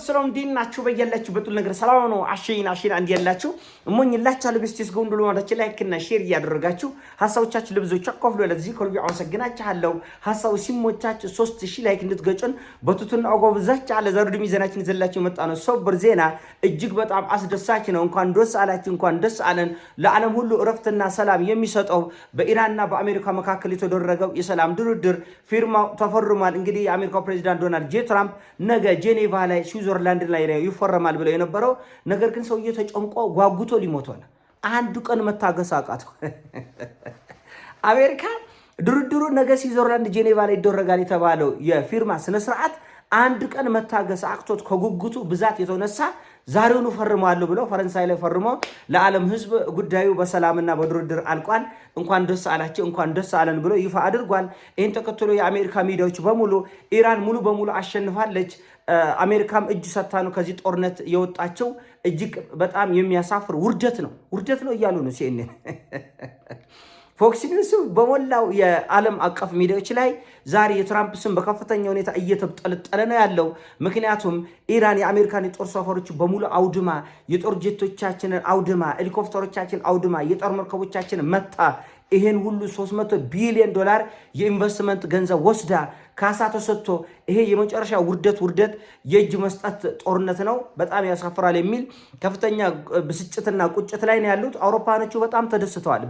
ሰላም ዲናችሁ በየላችሁ በጥል ነገር ሰላም ነው። አሽይና እንዲያላችሁ እሞኝላችሁ ለብስቲስ ጎንዶሎ ወዳችሁ ላይክ እና ሼር ያደረጋችሁ ሐሳቦቻችሁ ለብዙዎች አቆፍሎ ለዚህ ኮልቢ አመሰግናችኋለሁ። ሐሳቡ ሲሞቻችሁ 3000 ላይክ እንድትገጩን በቱቱና አጎብዛችሁ አለ ዘርዱ ሚዛናችን ይዘላችሁ መጣ ነው። ሰበር ዜና እጅግ በጣም አስደሳች ነው። እንኳን ደስ አላችሁ፣ እንኳን ደስ አለን። ለዓለም ሁሉ እረፍትና ሰላም የሚሰጠው በኢራንና በአሜሪካ መካከል የተደረገው የሰላም ድርድር ፊርማው ተፈርሟል። እንግዲህ የአሜሪካው ፕሬዝዳንት ዶናልድ ጄ ትራምፕ ነገ ጄኔቫ ላይ ስዊዘርላንድ ላይ ይፈረማል ብለው የነበረው ነገር ግን ሰውዬ ተጨንቆ ጓጉቶ ሊሞት ሆነ። አንዱ ቀን መታገስ አቃተው። አሜሪካ ድርድሩ ነገ ስዊዘርላንድ ጄኔቫ ላይ ይደረጋል የተባለው የፊርማ ስነ ስርዓት አንድ ቀን መታገስ አቅቶት ከጉጉቱ ብዛት የተነሳ ዛሬውኑ ፈርመዋለሁ ብለው ፈረንሳይ ላይ ፈርሞ ለዓለም ህዝብ ጉዳዩ በሰላምና በድርድር አልቋል፣ እንኳን ደስ አላችሁ እንኳን ደስ አለን ብሎ ይፋ አድርጓል። ይህን ተከትሎ የአሜሪካ ሚዲያዎች በሙሉ ኢራን ሙሉ በሙሉ አሸንፋለች፣ አሜሪካም እጅ ሰጥታ ነው ከዚህ ጦርነት የወጣቸው፣ እጅግ በጣም የሚያሳፍር ውርደት ነው እያሉ ነው ሲኤንኤን ፎክስ ኒውስ በሞላው የዓለም አቀፍ ሚዲያዎች ላይ ዛሬ የትራምፕ ስም በከፍተኛ ሁኔታ እየተጠለጠለ ነው ያለው። ምክንያቱም ኢራን የአሜሪካን የጦር ሰፈሮች በሙሉ አውድማ፣ የጦር ጄቶቻችንን አውድማ፣ ሄሊኮፕተሮቻችን አውድማ፣ የጦር መርከቦቻችንን መታ፣ ይሄን ሁሉ 300 ቢሊዮን ዶላር የኢንቨስትመንት ገንዘብ ወስዳ ካሳ ተሰጥቶ ይሄ የመጨረሻ ውርደት የእጅ መስጠት ጦርነት ነው፣ በጣም ያሳፍራል የሚል ከፍተኛ ብስጭትና ቁጭት ላይ ነው ያሉት። አውሮፓኖቹ በጣም ተደስተዋል።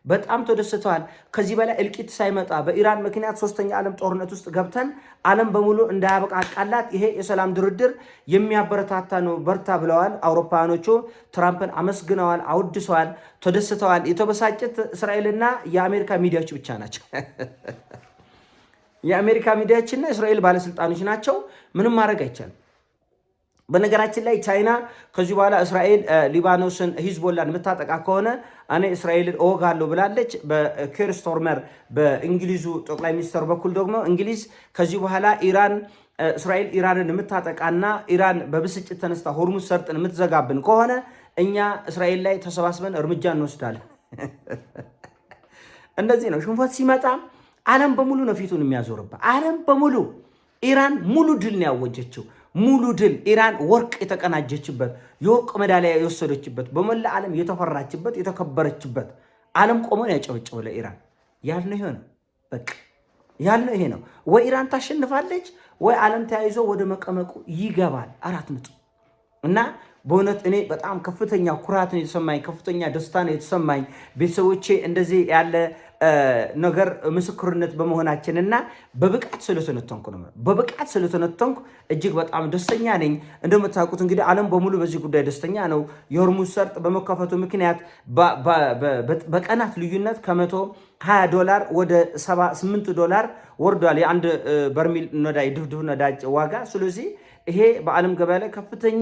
በጣም ተደስተዋል። ከዚህ በላይ እልቂት ሳይመጣ በኢራን ምክንያት ሶስተኛ ዓለም ጦርነት ውስጥ ገብተን ዓለም በሙሉ እንዳያበቃቃላት ይሄ የሰላም ድርድር የሚያበረታታ ነው፣ በርታ ብለዋል። አውሮፓውያኖቹ ትራምፕን አመስግነዋል፣ አውድሰዋል፣ ተደስተዋል። የተበሳጨት እስራኤልና የአሜሪካ ሚዲያዎች ብቻ ናቸው። የአሜሪካ ሚዲያዎችና እስራኤል ባለስልጣኖች ናቸው። ምንም ማድረግ አይቻልም። በነገራችን ላይ ቻይና ከዚህ በኋላ እስራኤል ሊባኖስን ሂዝቦላን የምታጠቃ ከሆነ እኔ እስራኤልን እወጋለሁ ብላለች። በኬር ስቶርመር በእንግሊዙ ጠቅላይ ሚኒስትር በኩል ደግሞ እንግሊዝ ከዚህ በኋላ እስራኤል ኢራንን የምታጠቃና ኢራን በብስጭት ተነስታ ሆርሙዝ ሰርጥን የምትዘጋብን ከሆነ እኛ እስራኤል ላይ ተሰባስበን እርምጃ እንወስዳለን። እንደዚህ ነው። ሽንፈት ሲመጣ ዓለም በሙሉ ነው ፊቱን የሚያዞርበት። ዓለም በሙሉ ኢራን ሙሉ ድል ነው ያወጀችው። ሙሉ ድል ኢራን ወርቅ የተቀናጀችበት፣ የወርቅ ሜዳሊያ የወሰደችበት፣ በመላ ዓለም የተፈራችበት፣ የተከበረችበት፣ ዓለም ቆሞ ያጨበጨበው ለኢራን ያልነው ይሄ ነው። በቃ ያልነው ይሄ ነው። ወይ ኢራን ታሸንፋለች ወይ ዓለም ተያይዞ ወደ መቀመቁ ይገባል። 4 ነጥብ እና በእውነት እኔ በጣም ከፍተኛ ኩራት ነው የተሰማኝ፣ ከፍተኛ ደስታ ነው የተሰማኝ። ቤተሰቦቼ እንደዚህ ያለ ነገር ምስክርነት በመሆናችንና በብቃት ስለተነተንኩ ነው። በብቃት ስለተነተንኩ እጅግ በጣም ደስተኛ ነኝ። እንደምታውቁት እንግዲህ ዓለም በሙሉ በዚህ ጉዳይ ደስተኛ ነው። የሆርሙዝ ሰርጥ በመከፈቱ ምክንያት በቀናት ልዩነት $120 ወደ $78 ወርዷል የአንድ በርሚል ነዳጅ ድፍድፍ ነዳጅ ዋጋ። ስለዚህ ይሄ በዓለም ገበያ ላይ ከፍተኛ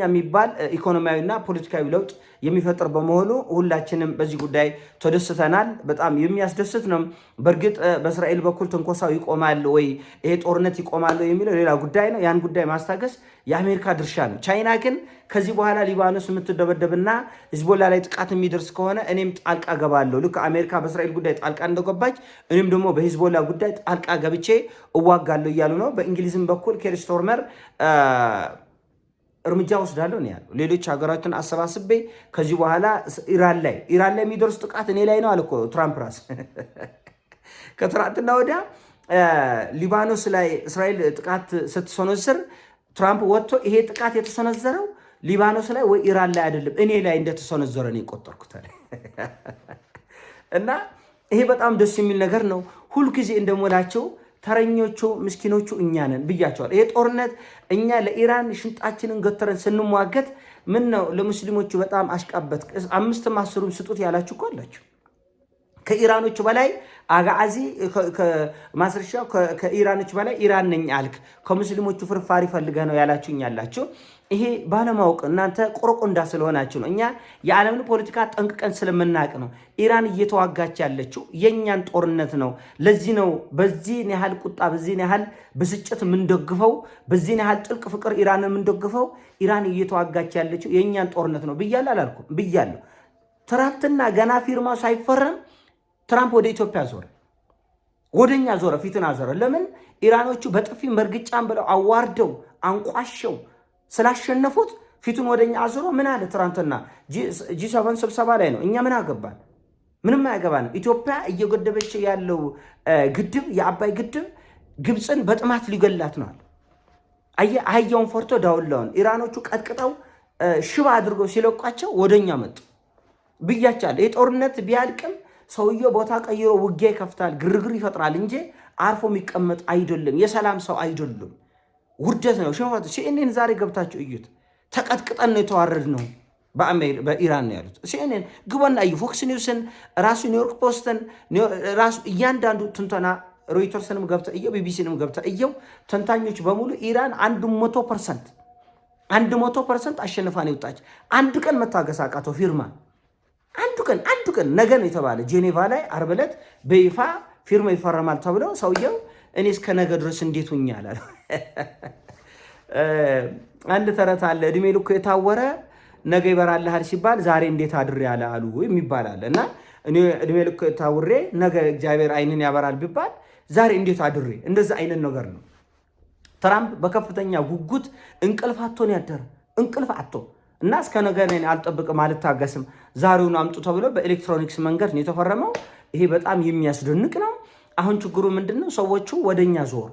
የሚባል ኢኮኖሚያዊና ፖለቲካዊ ለውጥ የሚፈጥር በመሆኑ ሁላችንም በዚህ ጉዳይ ተደስተናል። በጣም የሚያስደስት ነው። በእርግጥ በእስራኤል በኩል ትንኮሳው ይቆማል ወይ ይሄ ጦርነት ይቆማል የሚለው ሌላ ጉዳይ ነው። ያን ጉዳይ ማስታገስ የአሜሪካ ድርሻ ነው። ቻይና ግን ከዚህ በኋላ ሊባኖስ የምትደበደብና ሂዝቦላ ላይ ጥቃት የሚደርስ ከሆነ እኔም ጣልቃ ገባለሁ። ልክ አሜሪካ በእስራኤል ጉዳይ ጣልቃ እንደገባች እኔም ደግሞ በሂዝቦላ ጉዳይ ጣልቃ ገብቼ እዋጋለሁ እያሉ ነው። በእንግሊዝም በኩል ኬር ስቶርመር እርምጃ ወስዳለሁ ነው ያለው። ሌሎች ሀገራትን አሰባስቤ ከዚህ በኋላ ኢራን ላይ የሚደርስ ጥቃት እኔ ላይ ነው አለ እኮ ትራምፕ ራስ። ከትናንትና ወዲያ ሊባኖስ ላይ እስራኤል ጥቃት ስትሰነዝር ትራምፕ ወጥቶ ይሄ ጥቃት የተሰነዘረው ሊባኖስ ላይ ወይ ኢራን ላይ አይደለም እኔ ላይ እንደተሰነዘረ ነው የቆጠርኩት። እና ይሄ በጣም ደስ የሚል ነገር ነው። ሁልጊዜ እንደሞላቸው ተረኞቹ ምስኪኖቹ እኛ ነን ብያቸዋል። ይሄ ጦርነት እኛ ለኢራን ሽንጣችንን ገተረን ስንሟገት ምን ነው ለሙስሊሞቹ በጣም አሽቃበት 5ም 10ም ስጡት ያላችሁ እኮ አላችሁ። ከኢራኖች በላይ አጋዚ ከማስረሻው ከኢራኖች በላይ ኢራን ነኝ አልክ፣ ከሙስሊሞቹ ፍርፋሪ ፈልገህ ነው ያላችሁኝ ያላችሁ። ይሄ ባለማወቅ እናንተ ቆረቆንዳ ስለሆናችሁ ነው። እኛ የዓለምን ፖለቲካ ጠንቅቀን ስለምናቅ ነው። ኢራን እየተዋጋች ያለችው የኛን ጦርነት ነው። ለዚህ ነው በዚህ ያህል ቁጣ፣ በዚህ ያህል ብስጭት የምንደግፈው፣ በዚህ ያህል ጥልቅ ፍቅር ኢራንን የምንደግፈው። ኢራን እየተዋጋች ያለችው የኛን ጦርነት ነው ብያለሁ አላልኩም? ብያለሁ። ትናንትና ገና ፊርማ ሳይፈረም ትራምፕ ወደ ኢትዮጵያ ዞረ፣ ወደኛ ዞረ፣ ፊትን አዞረ። ለምን? ኢራኖቹ በጥፊ መርግጫም ብለው አንቋሸው ስላሸነፉት ፊቱን ወደኛ አዝሮ ምን አለ ትናንትና G7 ስብሰባ ላይ ነው። እኛ ምን አገባን? ምንም አያገባንም። ኢትዮጵያ እየገደበች ያለው ግድብ የአባይ ግድብ ግብፅን በጥማት ሊገላት ነው። አህያውን ፈርቶ ዳውላውን ኢራኖቹ ቀጥቅጠው ሽባ አድርገው ሲለቋቸው ወደኛ መጡ ብያቻለሁ። የጦርነት ቢያልቅም ሰውየው ቦታ ቀይሮ ውጊያ ይከፍታል፣ ግርግር ይፈጥራል እንጂ አርፎ የሚቀመጥ አይደለም። የሰላም ሰው አይደሉም። ውርደት ነው፣ ሽንፈት። ሲኤንኤን ዛሬ ገብታችሁ እዩት። ተቀጥቅጠን ነው የተዋረድ ነው በኢራን ነው ያሉት። ሲኤንኤን ግቦና እዩ። ፎክስ ኒውስን ራሱ ኒውዮርክ ፖስትን ራሱ እያንዳንዱ ትንተና ሮይተርስንም ገብተ እየው ቢቢሲንም ገብተ እየው ተንታኞች በሙሉ ኢራን 100% አሸንፋን ይወጣች። አንድ ቀን መታገስ አቃተው ፊርማ አንዱ ቀን ነገ ነው የተባለ ጄኔቫ ላይ ዓርብ ዕለት በይፋ ፊርማ ይፈረማል ተብሎ ሰውየው እኔ እስከ ነገ ድረስ እንዴት ሆኛል አለ። አንድ ተረት አለ፣ እድሜ ልኩ የታወረ ነገ ይበራልሃል ሲባል ዛሬ እንዴት አድሬ ያለ አሉ የሚባል አለ። እና እኔ እድሜ ልኩ የታወሬ ነገ እግዚአብሔር አይንን ያበራል ቢባል ዛሬ እንዴት አድሬ፣ እንደዛ አይነት ነገር ነው። ትራምፕ በከፍተኛ ጉጉት እንቅልፍ አጥቶ ነው ያደረ፣ እንቅልፍ አጥቶ እና እስከ ነገ እኔ አልጠብቅም አልታገስም ዛሬውን አምጡ ተብሎ በኤሌክትሮኒክስ መንገድ ነው የተፈረመው። ይሄ በጣም የሚያስደንቅ ነው። አሁን ችግሩ ምንድነው? ሰዎቹ ወደኛ ዞር።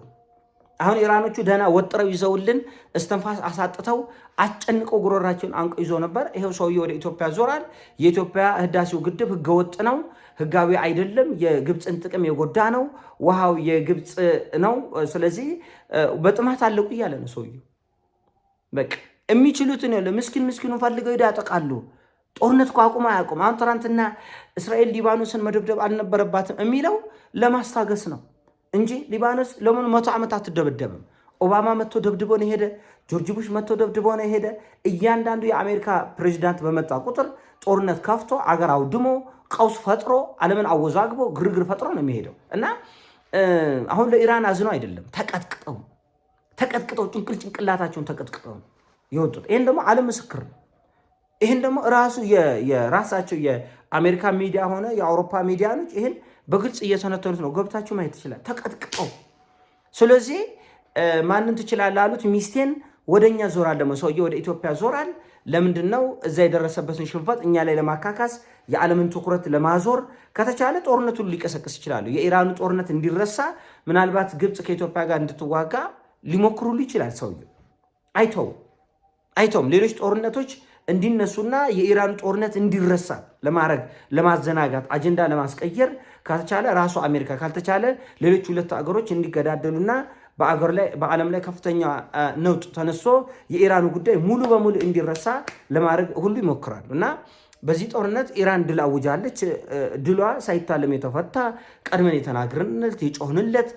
አሁን ኢራኖቹ ደህና ወጥረው ይዘውልን እስተንፋስ አሳጥተው አጨንቀው ጉሮራቸውን አንቆ ይዞ ነበር። ይሄው ሰውዬው ወደ ኢትዮጵያ ዞራል። የኢትዮጵያ ህዳሴው ግድብ ህገወጥ ነው፣ ህጋዊ አይደለም፣ የግብፅን ጥቅም የጎዳ ነው፣ ውሃው የግብፅ ነው። ስለዚህ በጥማት አለቁ እያለ ነው ሰውዬው። በቃ የሚችሉትን ያለ ምስኪኑ ፈልገው ያጠቃሉ። ጦርነት ቋቁማ አያውቁም። አሁን ትናንትና እስራኤል ሊባኖስን መደብደብ አልነበረባትም የሚለው ለማስታገስ ነው እንጂ ሊባኖስ ለምን 100 ዓመት አትደበደብም? ኦባማ መጥቶ ደብድቦ ነው ሄደ። ጆርጅ ቡሽ መጥቶ ደብድቦ ነው ሄደ። እያንዳንዱ የአሜሪካ ፕሬዚዳንት በመጣ ቁጥር ጦርነት ከፍቶ አገር አውድሞ ቀውስ ፈጥሮ ዓለምን አወዛግቦ ግርግር ፈጥሮ ነው የሚሄደው። እና አሁን ለኢራን አዝነው አይደለም፣ ተቀጥቅጠው ጭንቅላታቸውን ተቀጥቅጠው የወጡት። ይህን ደግሞ ዓለም ምስክር ነው። ይህን ደግሞ ራሱ የራሳቸው የአሜሪካ ሚዲያ ሆነ የአውሮፓ ሚዲያኖች ይህን በግልጽ እየተነተኑት ነው። ገብታችሁ ማየት ትችላል። ተቀጥቅጠው። ስለዚህ ማንን ትችላለህ አሉት። ሚስቴን ወደኛ ዞራል። ደግሞ ሰውዬ ወደ ኢትዮጵያ ዞራል። ለምንድን ነው? እዛ የደረሰበትን ሽንፈት እኛ ላይ ለማካካስ የዓለምን ትኩረት ለማዞር ከተቻለ ጦርነቱን ሊቀሰቅስ ይችላሉ። የኢራኑ ጦርነት እንዲረሳ ምናልባት ግብፅ ከኢትዮጵያ ጋር እንድትዋጋ ሊሞክሩሉ ይችላል። ሰውዬው አይተውም። ሌሎች ጦርነቶች እንዲነሱና የኢራን ጦርነት እንዲረሳ ለማድረግ ለማዘናጋት አጀንዳ ለማስቀየር ከተቻለ ራሱ አሜሪካ ካልተቻለ ሌሎች ሁለት አገሮች እንዲገዳደሉና በዓለም ላይ ከፍተኛ ነውጥ ተነስቶ የኢራኑ ጉዳይ ሙሉ በሙሉ እንዲረሳ ለማድረግ ሁሉ ይሞክራሉ። እና በዚህ ጦርነት ኢራን ድል አውጃለች። ድሏ ሳይታለም የተፈታ ቀድመን የተናገርንለት የጮህንለት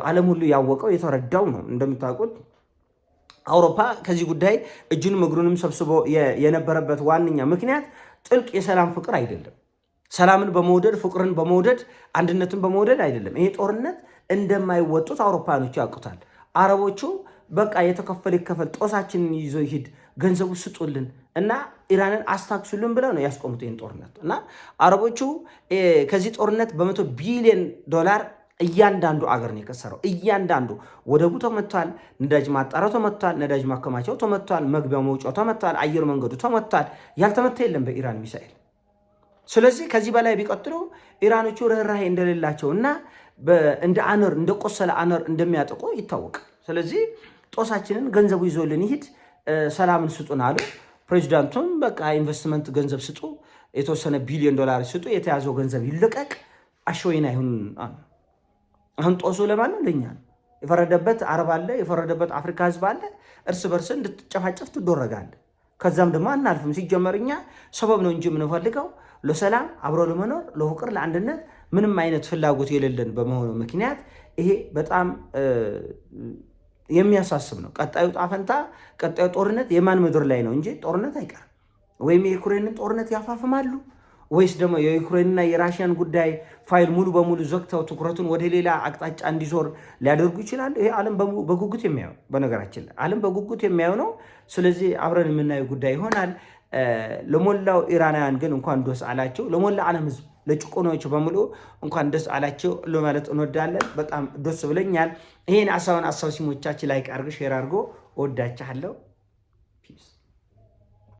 ዓለም ሁሉ ያወቀው የተረዳው ነው። እንደምታውቁት አውሮፓ ከዚህ ጉዳይ እጁንም እግሩንም ሰብስቦ የነበረበት ዋነኛ ምክንያት ጥልቅ የሰላም ፍቅር አይደለም። ሰላምን በመውደድ ፍቅርን በመውደድ አንድነትን በመውደድ አይደለም። ይሄ ጦርነት እንደማይወጡት አውሮፓኖቹ ያውቁታል። አረቦቹ በቃ የተከፈለ ይከፈል፣ ጦሳችንን ይዞ ይሂድ፣ ገንዘቡ ስጡልን እና ኢራንን አስታክሱልን ብለው ነው ያስቆሙት ይህን ጦርነት። እና አረቦቹ ከዚህ ጦርነት $100 ቢሊዮን እያንዳንዱ አገር ነው የከሰረው። እያንዳንዱ ወደቡ ተመቷል፣ ነዳጅ ማጣሪያው ተመቷል፣ ነዳጅ ማከማቻው ተመቷል፣ መግቢያው መውጫው ተመቷል፣ አየር መንገዱ ተመቷል። ያልተመታ የለም በኢራን ሚሳኤል። ስለዚህ ከዚህ በላይ ቢቀጥሉ ኢራኖቹ ርኅራሄ እንደሌላቸውና እንደ አነር እንደ ቆሰለ አነር እንደሚያጠቁ ይታወቃል። ስለዚህ ጦሳችንን ገንዘቡ ይዞልን ይሂድ፣ ሰላምን ስጡን አሉ። ፕሬዚዳንቱም በቃ ኢንቨስትመንት ገንዘብ ስጡ፣ የተወሰነ $1 ቢሊዮን ስጡ፣ የተያዘው ገንዘብ ይለቀቅ፣ አሸወይና ይሁን። አሁን ጦሱ ለማን ነው? ለኛ ነው። የፈረደበት አረብ አለ፣ የፈረደበት አፍሪካ ህዝብ አለ። እርስ በርስ እንድትጨፋጨፍ ትዶረጋለ። ከዛም ደግሞ አናልፍም። ሲጀመር እኛ ሰበብ ነው እንጂ የምንፈልገው ለሰላም አብሮ ለመኖር ለፍቅር፣ ለአንድነት ምንም አይነት ፍላጎት የሌለን በመሆኑ ምክንያት ይሄ በጣም የሚያሳስብ ነው። ቀጣዩ ጣፈንታ ቀጣዩ ጦርነት የማን ምድር ላይ ነው እንጂ ጦርነት አይቀርም። ወይም የዩክሬንን ጦርነት ያፋፍማሉ ወይስ ደግሞ የዩክሬንና የራሽያን ጉዳይ ፋይል ሙሉ በሙሉ ዘግተው ትኩረቱን ወደ ሌላ አቅጣጫ እንዲዞር ሊያደርጉ ይችላሉ። ይሄ ዓለም በጉጉት የሚያየው በነገራችን ላይ ዓለም በጉጉት የሚያየው ነው። ስለዚህ አብረን የምናየው ጉዳይ ይሆናል። ለሞላው ኢራናውያን ግን እንኳን ደስ አላቸው። ለሞላ ዓለም ህዝብ ለጭቆኖች በሙሉ እንኳን ደስ አላቸው ለማለት እንወዳለን። በጣም ደስ ብለኛል። ይሄን አሳብ ሲሞቻችን ላይክ አድርጎ ሼር አድርጎ ወዳችኋለሁ። ፒስ